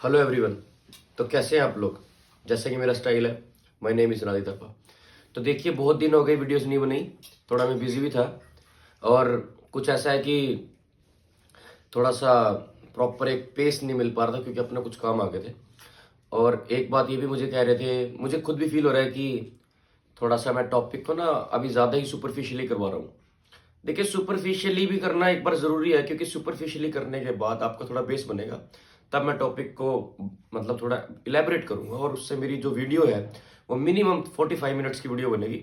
Hello everyone. तो कैसे हैं आप लोग? जैसे कि मेरा स्टाइल है, माय नेम इज राधित तपा। तो देखिए, बहुत दिन हो गए वीडियोस नहीं बनाई, थोड़ा मैं बिजी भी था। और कुछ ऐसा है कि थोड़ा सा प्रॉपर एक पेस नहीं मिल पा रहा था क्योंकि अपने कुछ काम आ गए थे। और एक बात ये भी मुझे कह रहे थे, मुझे खुद भी फील हो रहा है कि थोड़ा सा मैं टॉपिक को ना अभी ज़्यादा ही सुपरफिशियली करवा रहा हूँ। देखिए, सुपरफिशियली भी करना एक बार ज़रूरी है क्योंकि सुपरफिशियली करने के बाद आपका थोड़ा बेस बनेगा। तब मैं टॉपिक को मतलब थोड़ा इलेबरेट करूंगा और उससे मेरी जो वीडियो है वो मिनिमम 45 मिनट्स की वीडियो बनेगी।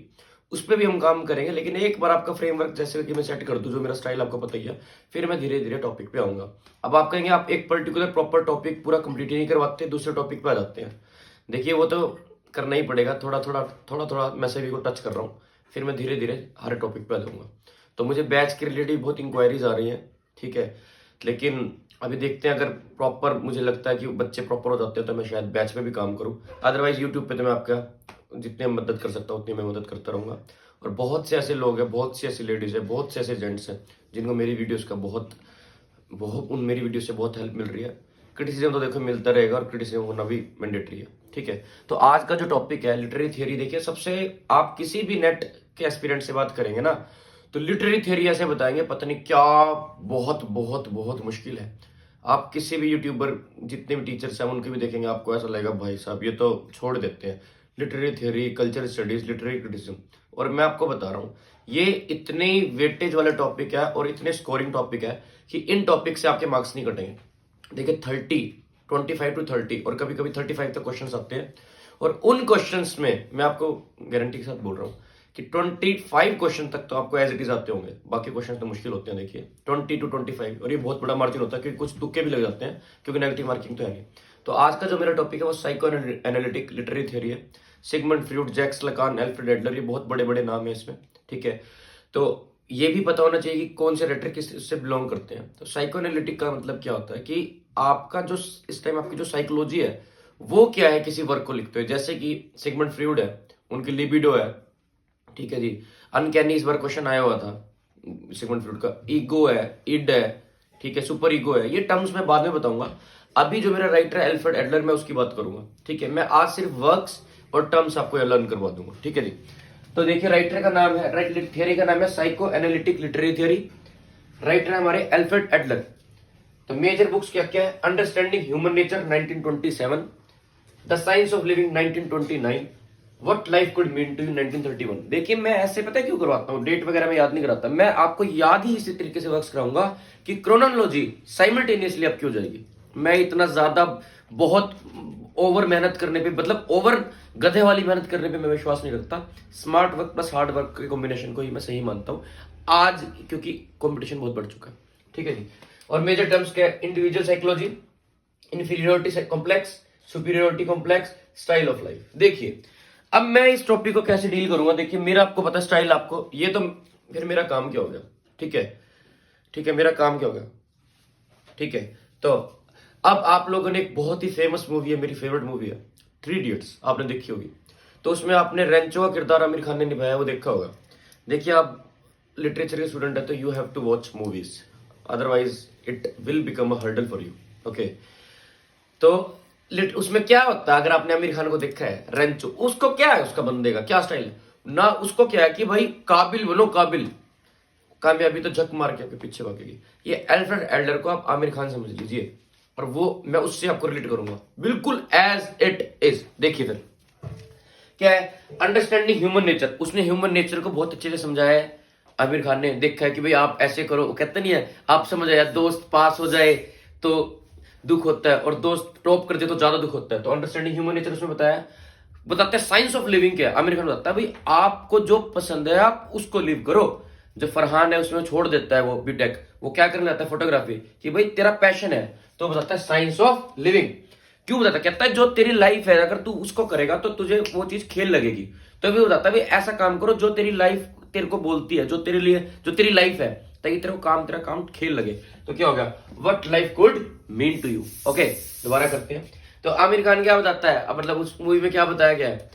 उस पर भी हम काम करेंगे, लेकिन एक बार आपका फ्रेमवर्क जैसे कि मैं सेट कर दूं, जो मेरा स्टाइल आपको पता ही है, फिर मैं धीरे धीरे टॉपिक पे आऊंगा। अब आप कहेंगे आप एक पर्टिकुलर प्रॉपर टॉपिक पूरा कंप्लीट ही नहीं करवाते, दूसरे टॉपिक पे आ जाते हैं। देखिए, वो तो करना ही पड़ेगा, थोड़ा थोड़ा मैं सभी को टच कर रहा हूँ, फिर मैं धीरे धीरे हर टॉपिक पे आ जाऊंगा। तो मुझे बैच के रिलेटेड बहुत इंक्वायरीज आ रही हैं, ठीक है। लेकिन अभी देखते हैं, अगर प्रॉपर मुझे लगता है कि बच्चे प्रॉपर हो जाते हैं तो मैं शायद बैच में भी काम करूं। अदरवाइज यूट्यूब पे तो मैं आपका जितने मदद कर सकता हूँ उतनी मैं मदद करता रहूंगा। और बहुत से ऐसे लोग हैं, बहुत सी ऐसी लेडीज है, बहुत से ऐसे जेंट्स हैं जिनको मेरी वीडियोस का बहुत बहुत उन मेरी वीडियो से बहुत हेल्प मिल रही है। क्रिटिसिज्म तो देखो मिलता रहेगा और क्रिटिसिज्म होना भी मैंडेटरी है, ठीक है। तो आज का जो टॉपिक है लिटरेरी थियरी, देखिए सबसे आप किसी भी नेट के एस्पिरेंट से बात करेंगे ना, तो लिटरेरी थियरी ऐसे बताएंगे पता नहीं क्या, बहुत बहुत बहुत मुश्किल है। आप किसी भी यूट्यूबर, जितने भी टीचर्स हैं उनके भी देखेंगे, आपको ऐसा लगेगा भाई साहब ये तो छोड़ देते हैं। Literary theory, culture studies, literary criticism. और मैं आपको बता रहा हूँ, ये इतने वेटेज वाला टॉपिक है और इतने स्कोरिंग टॉपिक है कि इन टॉपिक से आपके मार्क्स नहीं कटेंगे। देखिए 25 to 30 और कभी कभी 35 तक क्वेश्चन आते हैं। और उन क्वेश्चंस में मैं आपको गारंटी के साथ बोल रहा हूँ कि 25 क्वेश्चन तक तो आपको एज इट इज आते होंगे, बाकी क्वेश्चन तो मुश्किल होते हैं। देखिए 20 to 25, और ये बहुत बड़ा मार्जिन होता है क्योंकि कुछ तुक्के भी लग जाते हैं, क्योंकि नेगेटिव मार्किंग तो है नहीं। तो आज का जो मेरा टॉपिक है वो साइको एनालिटिक लिटरेरी थ्योरी है। Sigmund Freud, Jacques Lacan, Alfred Adler, ये बहुत बड़े बड़े नाम है इसमें, ठीक है। तो ये भी पता होना चाहिए कि कौन से राइटर किस से बिलोंग करते हैं। तो साइको एनालिटिक का मतलब क्या होता है कि आपका जो इस टाइम आपकी जो साइकोलॉजी है वो क्या है किसी वर्क को लिखते हुए। जैसे कि सिगमंड फ्रॉइड है, उनकी लिबिडो है, ठीक है जी। अनकैनी इस बार क्वेश्चन आया हुआ था सिगमंड फ्रॉइड का। ईगो है, इड है, ठीक है, सुपर ईगो है। ये टर्म्स मैं बाद में बताऊंगा। अभी जो मेरा राइटर है एल्फ्रेड एडलर, मैं उसकी बात करूंगा, ठीक है। मैं आज सिर्फ वर्क्स और टर्म्स आपको लर्न करवा दूंगा, ठीक है जी। तो देखिए, राइटर का नाम है, राइट थियरी का नाम है psychoanalytic literary theory. Writer है हमारे एल्फ्रेड एडलर। तो मेजर बुक्स क्या क्या है? Understanding human nature 1927, the science of living 1929, what life could mean to you 1931। देखिए, मैं ऐसे पता है क्यों करवाता हूँ, डेट वगैरह मैं याद नहीं कराता, मैं आपको याद ही इसी तरीके से वर्क्स कराऊंगा कि क्रोनोलॉजी साइमल्टेनियसली आपकी हो जाएगी। मैं इतना ज्यादा बहुत ओवर मेहनत करने पे, मतलब ओवर गधे वाली मेहनत करने पे मैं विश्वास नहीं रखता। Smart work plus hard work के कॉम्बिनेशन को ही मैं सही मानता हूँ आज, क्योंकि कंपटीशन बहुत बढ़ चुका है, ठीक है जी। और मेजर टर्म्स क्या है? Individual psychology, inferiority complex, superiority complex, style of life. देखिए, अब मैं इस टॉपिक को कैसे डील करूंगा। देखिए, मेरा आपको पता है स्टाइल, आपको ये तो फिर मेरा काम क्या हो गया, ठीक है, ठीक है, मेरा काम क्या हो गया, ठीक है। तो अब आप लोगों ने एक बहुत ही फेमस मूवी है, मेरी फेवरेट मूवी है, थ्री इडियट्स, आपने देखी होगी। तो उसमें आपने रेंचो का किरदार आमिर खान ने निभाया, वो देखा होगा। देखिए, आप लिटरेचर के स्टूडेंट है तो you have to watch movies, otherwise it will become a hurdle for you, okay. तो उसमें क्या होता है, अगर आपने आमिर खान को देखा है रेंचो, उसको क्या है, उसका बंदे का क्या स्टाइल है ना, उसको क्या है कि भाई काबिल बनो काबिल, कामयाबी तो झक मार के आपके पीछे भागेगी। ये एल्फ्रेड एडलर को आप आमिर खान समझ लीजिए, और वो मैं उससे आपको रिलेट करूंगा बिल्कुल एज इट इज। देखिए फिर क्या है, अंडरस्टैंडिंग ह्यूमन नेचर, उसने ह्यूमन नेचर को बहुत अच्छे से समझाया है। आमिर खान ने देखा है कि भाई आप ऐसे करो, वो कहते नहीं है, आप समझ आया, दोस्त पास हो जाए तो दुख होता है और दोस्त टॉप कर दे तो ज्यादा दुख होता है। तो अंडरस्टैंडिंग ह्यूमन नेचर उसमें बताया। बताते हैं साइंस ऑफ लिविंग क्या है, आमिर खान बताता है भाई आपको जो पसंद है आप उसको लिव करो। जो फरहान है उसमें छोड़ देता है वो बीटेक, वो क्या करने जाता है फोटोग्राफी, कि भाई तेरा पैशन है। तो बताता है साइंस ऑफ लिविंग। क्यों बताता है? कहता है जो तेरी लाइफ है अगर तू उसको करेगा तो तुझे वो चीज खेल लगेगी। तो भी बताता है भाई ऐसा काम करो जो तेरी लाइफ तेरे को बोलती है, जो तेरे लिए, जो तेरी लाइफ है, ताकि तेरा काम खेल लगे। तो क्या होगा, what life could mean to you. Okay, दोबारा करते हैं। तो आमिर खान क्या बताता है, अब मतलब उस मूवी में क्या बताया गया है,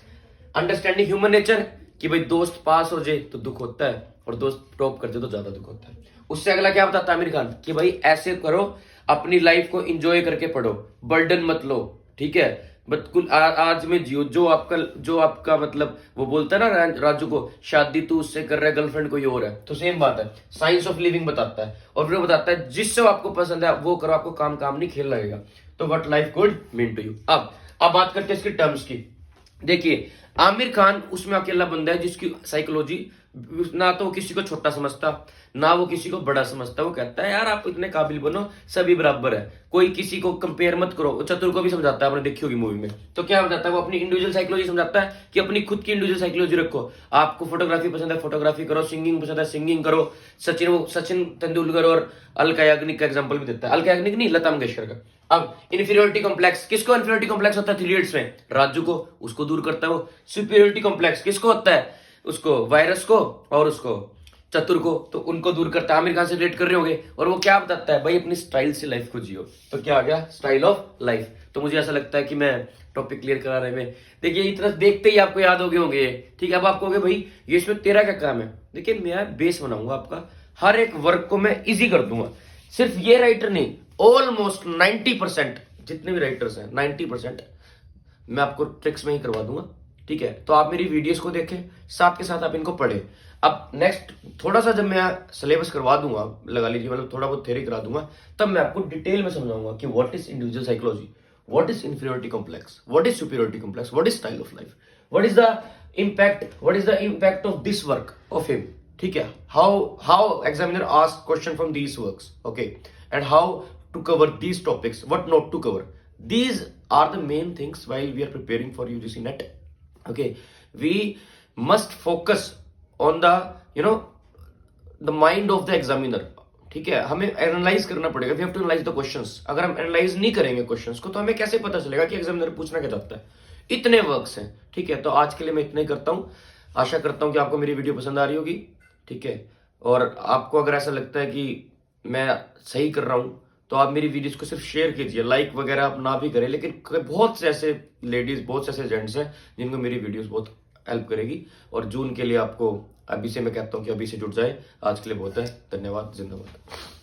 अंडरस्टैंडिंग ह्यूमन नेचर, कि भाई दोस्त पास हो जाए तो दुख होता है और दोस्त टॉप कर दे तो ज्यादा दुख होता है। उससे अगला क्या बताता है आमिर खान, कि भाई ऐसे करो अपनी लाइफ को एंजॉय करके पढ़ो, बर्डन मत लो, ठीक है। बिल्कुल आज में जियो। जो आपका मतलब वो बोलता है ना राजू को, शादी तू उससे कर रहा है, गर्लफ्रेंड कोई और है, तो सेम बात है। साइंस ऑफ लिविंग बताता है, और फिर वो बताता है जिससे आपको पसंद है वो करो, आपको काम काम नहीं खेल लगेगा। तो what life could mean to you. अब बात करते हैं इसकी टर्म्स की। देखिए, आमिर खान उसमें अकेला बंदा है जिसकी साइकोलॉजी, ना तो वो किसी को छोटा समझता, ना वो किसी को बड़ा समझता। वो कहता है यार आप इतने काबिल बनो, सभी बराबर है, कोई किसी को कंपेयर मत करो। चतुर को भी समझाता है, आपने देखी होगी मूवी में। तो क्या बताता है वो, अपनी इंडिविजुअल साइकोलॉजी समझाता है कि अपनी खुद की इंडिविजुअल साइकोलॉजी रखो। आपको फोटोग्राफी पसंद है, फोटोग्राफी करो, सिंगिंग पसंद है, सिंगिंग करो। सचिन तेंदुलकर और अलका याग्निक का एग्जाम्पल भी देता है। अलका याग्निक नहीं, लता मंगेशकर का। अब इन्फीरियोरिटी कॉम्प्लेक्स, किसको इन्फीरियोरिटी कॉम्प्लेक्स होता है थ्री इडियट्स में? राजू को, उसको दूर करता है वो। सुपीरियोरिटी कॉम्प्लेक्स किसको होता है? उसको, वायरस को और उसको, चतुर को, तो उनको दूर करता है। आमिर खान से रिलेट कर रहे होंगे। और वो क्या बताता है भाई, अपनी स्टाइल से लाइफ को जियो। तो क्या आ गया, स्टाइल ऑफ लाइफ। तो मुझे ऐसा लगता है कि मैं टॉपिक क्लियर करा रहे में, देखिए इतना देखते ही आपको याद हो गए होंगे, ठीक है। अब आप कहोगे भाई ये इसमें तेरा क्या काम है? देखिए मैं बेस बनाऊंगा आपका, हर एक वर्क को मैं इजी कर दूंगा। सिर्फ ये राइटर नहीं, ऑलमोस्ट 90% जितने भी राइटर्स हैं 90% मैं आपको ट्रिक्स में ही करवा दूंगा, ठीक है। तो आप मेरी वीडियोस को देखें, साथ के साथ आप इनको पढ़ें। अब नेक्स्ट थोड़ा सा जब मैं सिलेबस करवा दूंगा, लगा लीजिए मतलब थोड़ा बहुत थ्योरी करा दूंगा, तब मैं आपको डिटेल में समझाऊंगा कि what is individual psychology, what is inferiority complex, what is superiority complex, what is style of life, what is the impact of this work of him, ठीक है। How examiner ask question from these works, okay, and how to cover these topics, what not to cover. These are the main things while we are preparing for UGC NET. Okay, we must focus on the the mind of the examiner. ठीक है, हमें analyse करना पड़ेगा। We have to analyse the questions. अगर हम analyse नहीं करेंगे questions को, तो हमें कैसे पता चलेगा कि एग्जामिनर पूछना क्या चाहता है? इतने वर्क्स हैं, ठीक है। तो आज के लिए मैं इतना ही करता हूँ। आशा करता हूँ कि आपको मेरी वीडियो पसंद आ रही होगी, ठीक है। और आपको अगर ऐसा लगता है कि मैं सही कर रहा हूँ, तो आप मेरी वीडियोस को सिर्फ शेयर कीजिए, लाइक वगैरह आप ना भी करें, लेकिन बहुत से ऐसे लेडीज, बहुत से ऐसे जेंट्स हैं जिनको मेरी वीडियोस बहुत हेल्प करेगी। और जून के लिए आपको अभी से मैं कहता हूँ कि अभी से जुट जाए। आज के लिए बहुत है, धन्यवाद, जिंदाबाद।